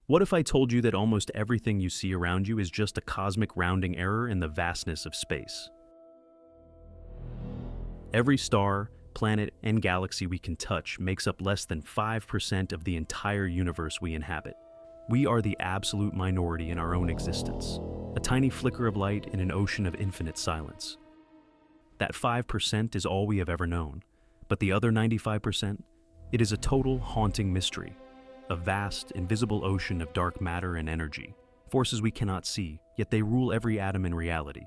What if I told you that almost everything you see around you is just a cosmic rounding error in the vastness of space? Every star, planet, and galaxy we can touch makes up less than 5% of the entire universe we inhabit. We are the absolute minority in our own existence, a tiny flicker of light in an ocean of infinite silence. That 5% is all we have ever known, but the other 95%, it is a total haunting mystery, a vast, invisible ocean of dark matter and energy, forces we cannot see, yet they rule every atom in reality.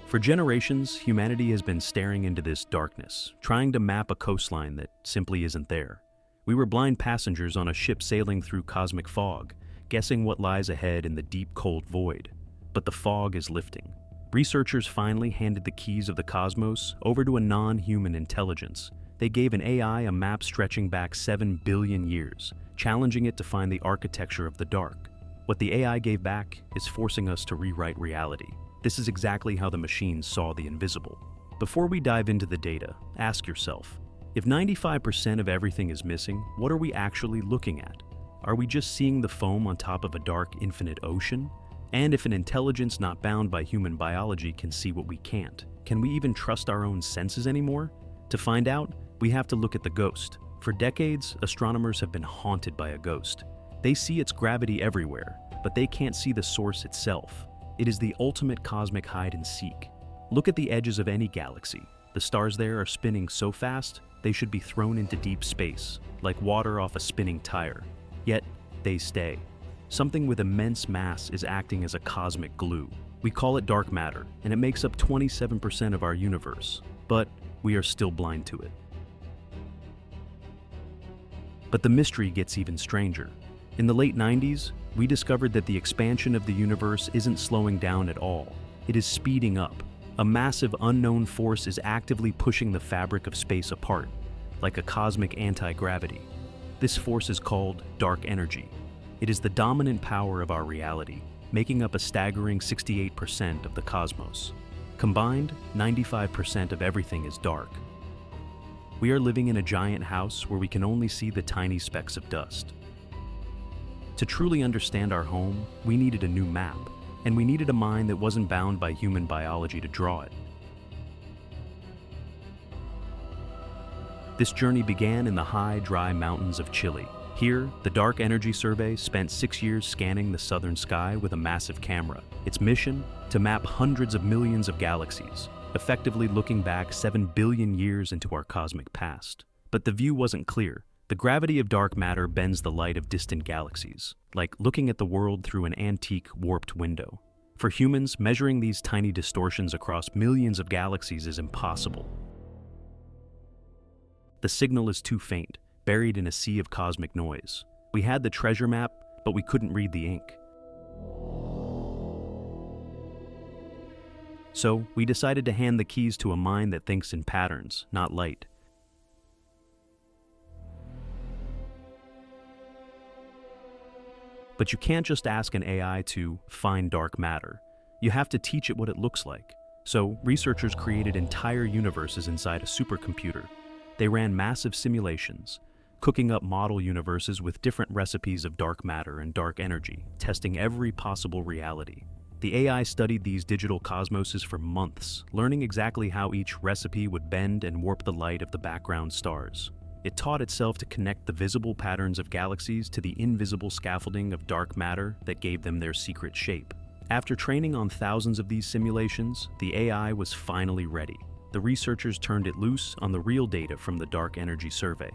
For generations, humanity has been staring into this darkness, trying to map a coastline that simply isn't there. We were blind passengers on a ship sailing through cosmic fog, guessing what lies ahead in the deep, cold void. But the fog is lifting. Researchers finally handed the keys of the cosmos over to a non-human intelligence. They gave an AI a map stretching back 7 billion years, challenging it to find the architecture of the dark. What the AI gave back is forcing us to rewrite reality. This is exactly how the machines saw the invisible. Before we dive into the data, ask yourself, if 95% of everything is missing, what are we actually looking at? Are we just seeing the foam on top of a dark, infinite ocean? And if an intelligence not bound by human biology can see what we can't, can we even trust our own senses anymore? To find out, we have to look at the ghost. For decades, astronomers have been haunted by a ghost. They see its gravity everywhere, but they can't see the source itself. It is the ultimate cosmic hide and seek. Look at the edges of any galaxy. The stars there are spinning so fast, they should be thrown into deep space, like water off a spinning tire. Yet, they stay. Something with immense mass is acting as a cosmic glue. We call it dark matter, and it makes up 27% of our universe. But we are still blind to it. But the mystery gets even stranger. In the late 90s, we discovered that the expansion of the universe isn't slowing down at all. It is speeding up. A massive unknown force is actively pushing the fabric of space apart, like a cosmic anti-gravity. This force is called dark energy. It is the dominant power of our reality, making up a staggering 68% of the cosmos. Combined, 95% of everything is dark. We are living in a giant house where we can only see the tiny specks of dust. To truly understand our home, we needed a new map, and we needed a mind that wasn't bound by human biology to draw it. This journey began in the high, dry mountains of Chile. Here, the Dark Energy Survey spent 6 years scanning the southern sky with a massive camera. Its mission? To map hundreds of millions of galaxies, effectively looking back 7 billion years into our cosmic past. But the view wasn't clear. The gravity of dark matter bends the light of distant galaxies, like looking at the world through an antique, warped window. For humans, measuring these tiny distortions across millions of galaxies is impossible. The signal is too faint, buried in a sea of cosmic noise. We had the treasure map, but we couldn't read the ink. So, we decided to hand the keys to a mind that thinks in patterns, not light. But you can't just ask an AI to find dark matter. You have to teach it what it looks like. So, researchers created entire universes inside a supercomputer. They ran massive simulations, cooking up model universes with different recipes of dark matter and dark energy, testing every possible reality. The AI studied these digital cosmoses for months, learning exactly how each recipe would bend and warp the light of the background stars. It taught itself to connect the visible patterns of galaxies to the invisible scaffolding of dark matter that gave them their secret shape. After training on thousands of these simulations, the AI was finally ready. The researchers turned it loose on the real data from the Dark Energy Survey.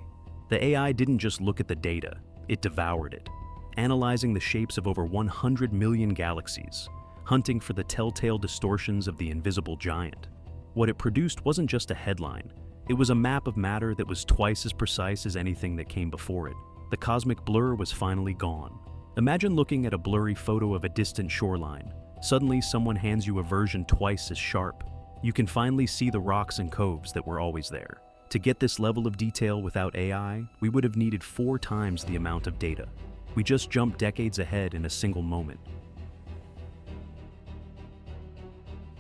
The AI didn't just look at the data, it devoured it, analyzing the shapes of over 100 million galaxies, hunting for the telltale distortions of the invisible giant. What it produced wasn't just a headline. It was a map of matter that was twice as precise as anything that came before it. The cosmic blur was finally gone. Imagine looking at a blurry photo of a distant shoreline. Suddenly, someone hands you a version twice as sharp. You can finally see the rocks and coves that were always there. To get this level of detail without AI, we would have needed 4 times the amount of data. We just jumped decades ahead in a single moment.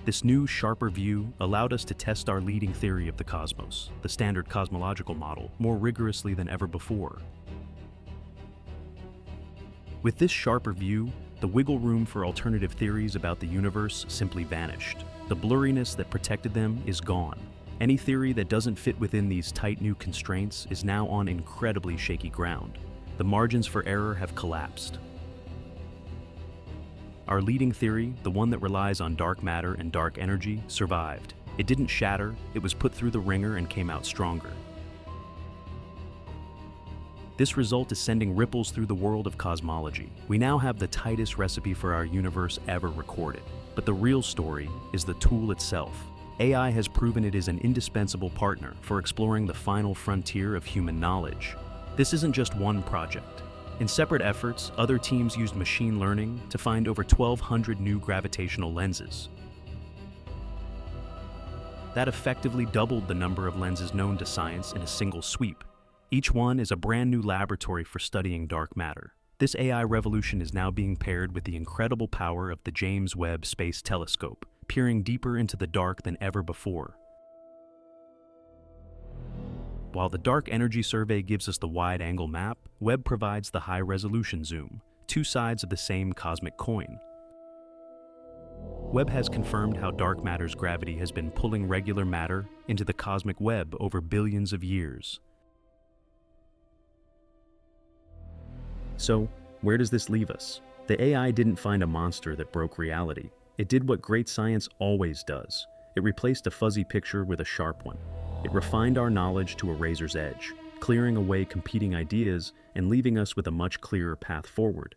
This new, sharper view allowed us to test our leading theory of the cosmos, the standard cosmological model, more rigorously than ever before. With this sharper view, the wiggle room for alternative theories about the universe simply vanished. The blurriness that protected them is gone. Any theory that doesn't fit within these tight new constraints is now on incredibly shaky ground. The margins for error have collapsed. Our leading theory, the one that relies on dark matter and dark energy, survived. It didn't shatter, it was put through the ringer and came out stronger. This result is sending ripples through the world of cosmology. We now have the tightest recipe for our universe ever recorded. But the real story is the tool itself. AI has proven it is an indispensable partner for exploring the final frontier of human knowledge. This isn't just one project. In separate efforts, other teams used machine learning to find over 1,200 new gravitational lenses. That effectively doubled the number of lenses known to science in a single sweep. Each one is a brand new laboratory for studying dark matter. This AI revolution is now being paired with the incredible power of the James Webb Space Telescope, peering deeper into the dark than ever before. While the Dark Energy Survey gives us the wide-angle map, Webb provides the high-resolution zoom, two sides of the same cosmic coin. Webb has confirmed how dark matter's gravity has been pulling regular matter into the cosmic web over billions of years. So, where does this leave us? The AI didn't find a monster that broke reality. It did what great science always does. It replaced a fuzzy picture with a sharp one. It refined our knowledge to a razor's edge, clearing away competing ideas and leaving us with a much clearer path forward.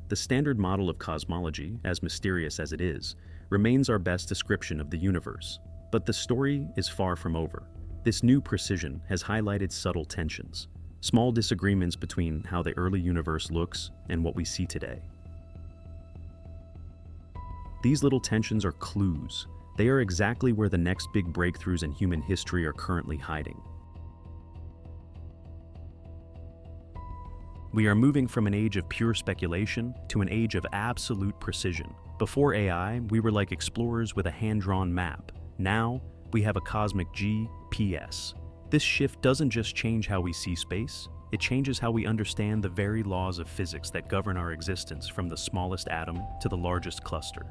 The standard model of cosmology, as mysterious as it is, remains our best description of the universe. But the story is far from over. This new precision has highlighted subtle tensions, small disagreements between how the early universe looks and what we see today. These little tensions are clues. They are exactly where the next big breakthroughs in human history are currently hiding. We are moving from an age of pure speculation to an age of absolute precision. Before AI, we were like explorers with a hand-drawn map. Now, we have a cosmic GPS. This shift doesn't just change how we see space, it changes how we understand the very laws of physics that govern our existence, from the smallest atom to the largest cluster.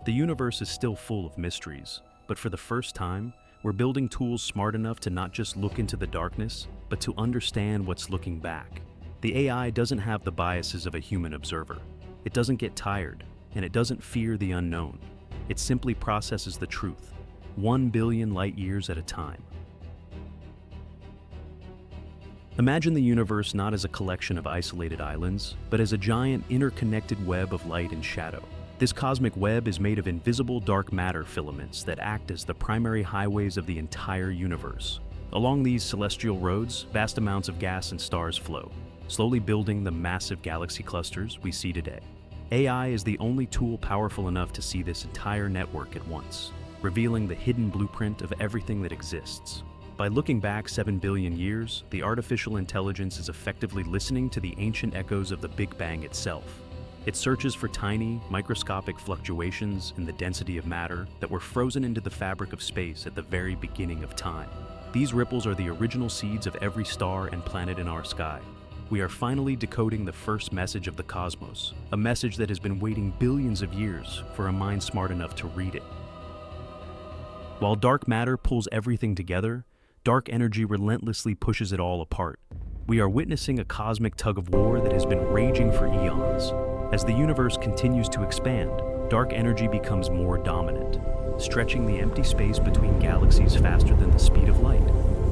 The universe is still full of mysteries, but for the first time, we're building tools smart enough to not just look into the darkness, but to understand what's looking back. The AI doesn't have the biases of a human observer. It doesn't get tired, and it doesn't fear the unknown. It simply processes the truth, 1 billion light years at a time. Imagine the universe not as a collection of isolated islands, but as a giant interconnected web of light and shadow. This cosmic web is made of invisible dark matter filaments that act as the primary highways of the entire universe. Along these celestial roads, vast amounts of gas and stars flow, slowly building the massive galaxy clusters we see today. AI is the only tool powerful enough to see this entire network at once, revealing the hidden blueprint of everything that exists. By looking back 7 billion years, the artificial intelligence is effectively listening to the ancient echoes of the Big Bang itself. It searches for tiny, microscopic fluctuations in the density of matter that were frozen into the fabric of space at the very beginning of time. These ripples are the original seeds of every star and planet in our sky. We are finally decoding the first message of the cosmos, a message that has been waiting billions of years for a mind smart enough to read it. While dark matter pulls everything together, dark energy relentlessly pushes it all apart. We are witnessing a cosmic tug-of-war that has been raging for eons. As the universe continues to expand, dark energy becomes more dominant, stretching the empty space between galaxies faster than the speed of light.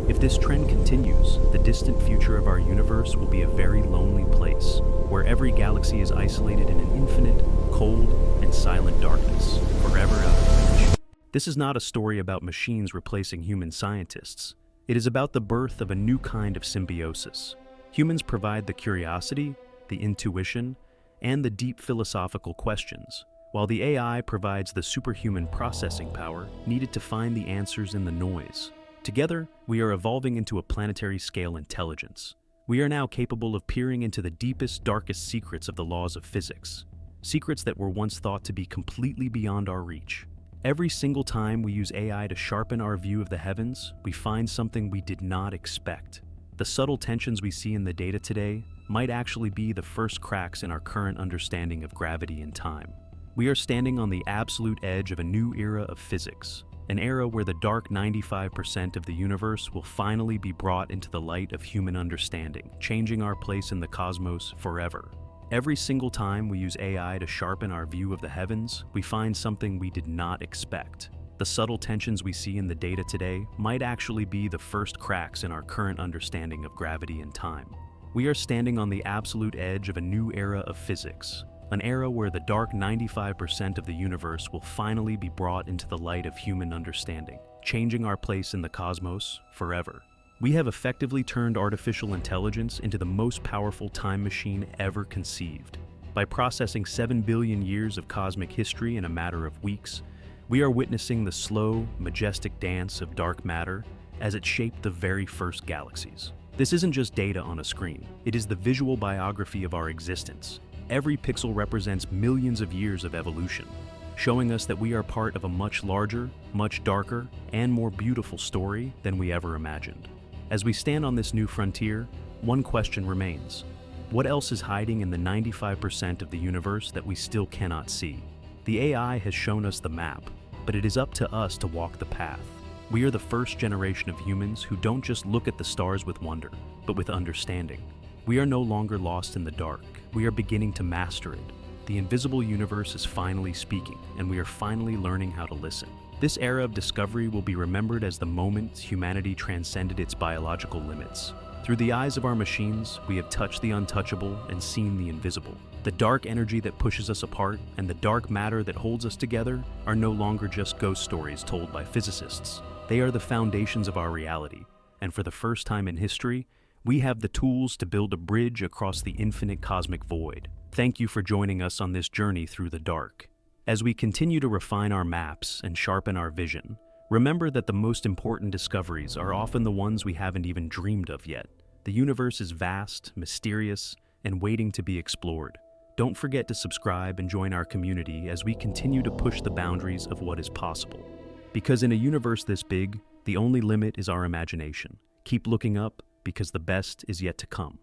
If this trend continues, the distant future of our universe will be a very lonely place, where every galaxy is isolated in an infinite, cold, and silent darkness, forever out of reach. This is not a story about machines replacing human scientists. It is about the birth of a new kind of symbiosis. Humans provide the curiosity, the intuition, and the deep philosophical questions, while the AI provides the superhuman processing power needed to find the answers in the noise. Together, we are evolving into a planetary-scale intelligence. We are now capable of peering into the deepest, darkest secrets of the laws of physics, secrets that were once thought to be completely beyond our reach. Every single time we use AI to sharpen our view of the heavens, we find something we did not expect. The subtle tensions we see in the data today might actually be the first cracks in our current understanding of gravity and time. We are standing on the absolute edge of a new era of physics, an era where the dark 95% of the universe will finally be brought into the light of human understanding, changing our place in the cosmos forever. Every single time we use AI to sharpen our view of the heavens, we find something we did not expect. The subtle tensions we see in the data today might actually be the first cracks in our current understanding of gravity and time. We are standing on the absolute edge of a new era of physics, an era where the dark 95% of the universe will finally be brought into the light of human understanding, changing our place in the cosmos forever. We have effectively turned artificial intelligence into the most powerful time machine ever conceived. By processing 7 billion years of cosmic history in a matter of weeks, we are witnessing the slow, majestic dance of dark matter as it shaped the very first galaxies. This isn't just data on a screen, it is the visual biography of our existence. Every pixel represents millions of years of evolution, showing us that we are part of a much larger, much darker, and more beautiful story than we ever imagined. As we stand on this new frontier, one question remains. What else is hiding in the 95% of the universe that we still cannot see? The AI has shown us the map, but it is up to us to walk the path. We are the first generation of humans who don't just look at the stars with wonder, but with understanding. We are no longer lost in the dark. We are beginning to master it. The invisible universe is finally speaking, and we are finally learning how to listen. This era of discovery will be remembered as the moment humanity transcended its biological limits. Through the eyes of our machines, we have touched the untouchable and seen the invisible. The dark energy that pushes us apart and the dark matter that holds us together are no longer just ghost stories told by physicists. They are the foundations of our reality, and for the first time in history, we have the tools to build a bridge across the infinite cosmic void. Thank you for joining us on this journey through the dark. As we continue to refine our maps and sharpen our vision, remember that the most important discoveries are often the ones we haven't even dreamed of yet. The universe is vast, mysterious, and waiting to be explored. Don't forget to subscribe and join our community as we continue to push the boundaries of what is possible. Because in a universe this big, the only limit is our imagination. Keep looking up, because the best is yet to come.